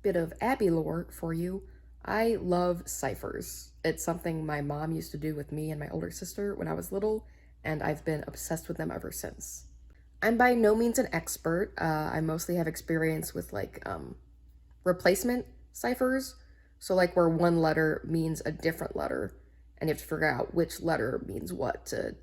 Bit of Abby lore for you. I love ciphers. It's something my mom used to do with me and my older sister when I was little, and I've been obsessed with them ever since. I'm by no means an expert. I mostly have experience with replacement ciphers. So like where one letter means a different letter, and you have to figure out which letter means what to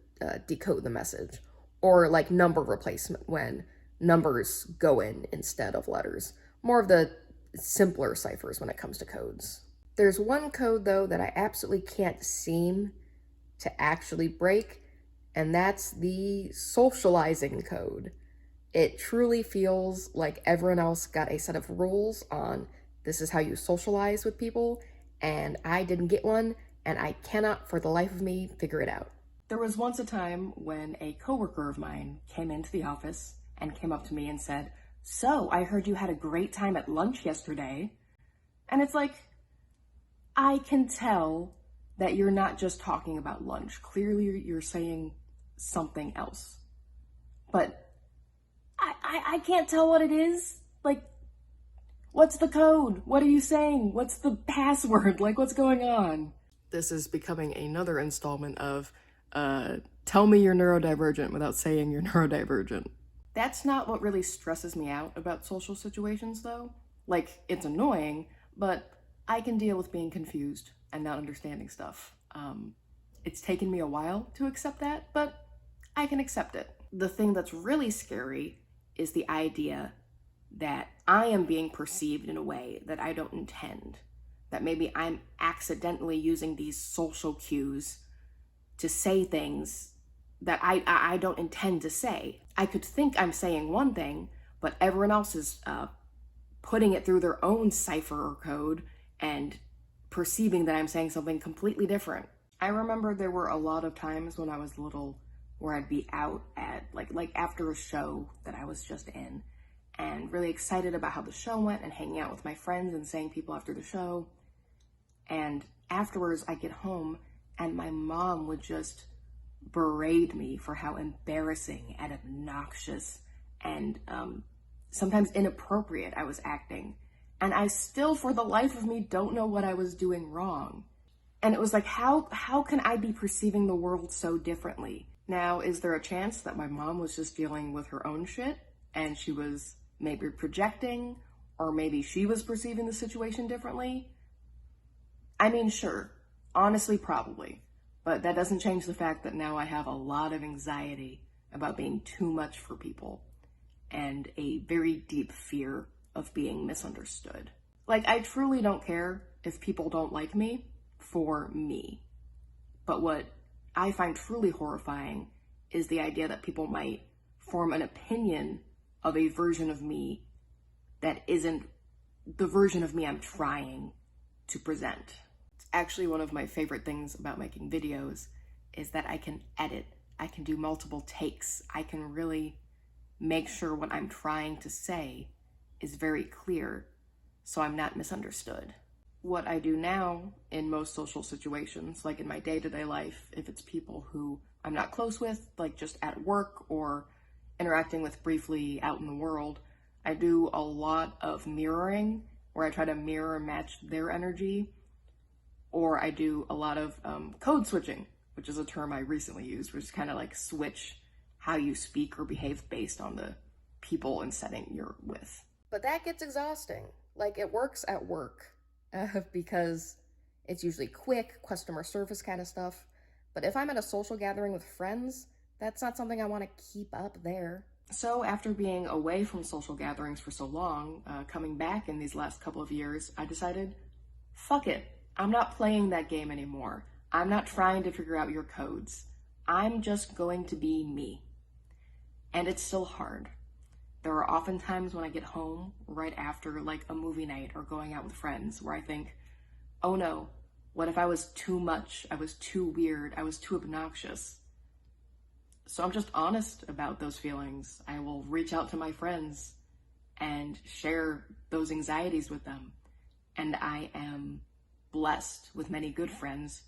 decode the message. Or like number replacement when numbers go in instead of letters. More of the simpler ciphers when it comes to codes. There's one code though that I absolutely can't seem to actually break, and that's the socializing code. It truly feels like everyone else got a set of rules on this is how you socialize with people, and I didn't get one, and I cannot for the life of me figure it out. There was once a time when a coworker of mine came into the office and came up to me and said, "So, I heard you had a great time at lunch yesterday." And it's like, I can tell that you're not just talking about lunch. Clearly, you're saying something else. But I can't tell what it is. Like, what's the code? What are you saying? What's the password? Like, what's going on? This is becoming another installment of tell me you're neurodivergent without saying you're neurodivergent. That's not what really stresses me out about social situations, though. Like, it's annoying, but I can deal with being confused and not understanding stuff. It's taken me a while to accept that, but I can accept it. The thing that's really scary is the idea that I am being perceived in a way that I don't intend. That maybe I'm accidentally using these social cues to say things that I don't intend to say. I could think I'm saying one thing, but everyone else is putting it through their own cipher or code and perceiving that I'm saying something completely different. I remember there were a lot of times when I was little where I'd be out at like after a show that I was just in and really excited about how the show went and hanging out with my friends and saying people after the show. And afterwards I get home and my mom would just berate me for how embarrassing and obnoxious and sometimes inappropriate I was acting. And I still, for the life of me, don't know what I was doing wrong. And it was like, how can I be perceiving the world so differently? Now, is there a chance that my mom was just dealing with her own shit and she was maybe projecting, or maybe she was perceiving the situation differently? I mean, sure. Honestly, probably. But that doesn't change the fact that now I have a lot of anxiety about being too much for people and a very deep fear of being misunderstood. Like, I truly don't care if people don't like me for me. But what I find truly horrifying is the idea that people might form an opinion of a version of me that isn't the version of me I'm trying to present. It's actually one of my favorite things about making videos is that I can edit, I can do multiple takes, I can really make sure what I'm trying to say is very clear so I'm not misunderstood. What I do now in most social situations, like in my day-to-day life, if it's people who I'm not close with, like just at work or interacting with briefly out in the world, I do a lot of mirroring where I try to mirror match their energy, or I do a lot of code switching, which is a term I recently used, which is kind of like switch how you speak or behave based on the people and setting you're with. But that gets exhausting. Like, it works at work because it's usually quick, customer service kind of stuff. But if I'm at a social gathering with friends, that's not something I want to keep up there. So after being away from social gatherings for so long, coming back in these last couple of years, I decided, fuck it. I'm not playing that game anymore. I'm not trying to figure out your codes. I'm just going to be me. And it's still hard. There are often times when I get home right after like a movie night or going out with friends where I think, oh no, what if I was too much? I was too weird. I was too obnoxious. So I'm just honest about those feelings. I will reach out to my friends and share those anxieties with them. And I am blessed with many good friends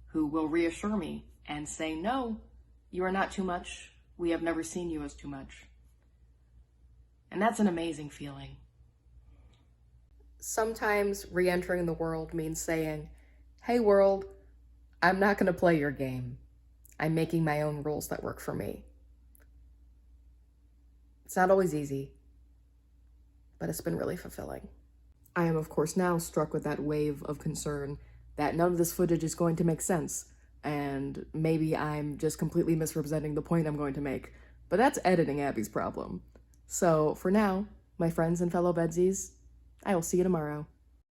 who will reassure me and say, no, you are not too much. We have never seen you as too much. And that's an amazing feeling. Sometimes re entering the world means saying, hey, world, I'm not going to play your game. I'm making my own rules that work for me. It's not always easy, but it's been really fulfilling. I am, of course, now struck with that wave of concern that none of this footage is going to make sense, and maybe I'm just completely misrepresenting the point I'm going to make, but that's editing Abby's problem. So, for now, my friends and fellow VEDSies, I will see you tomorrow.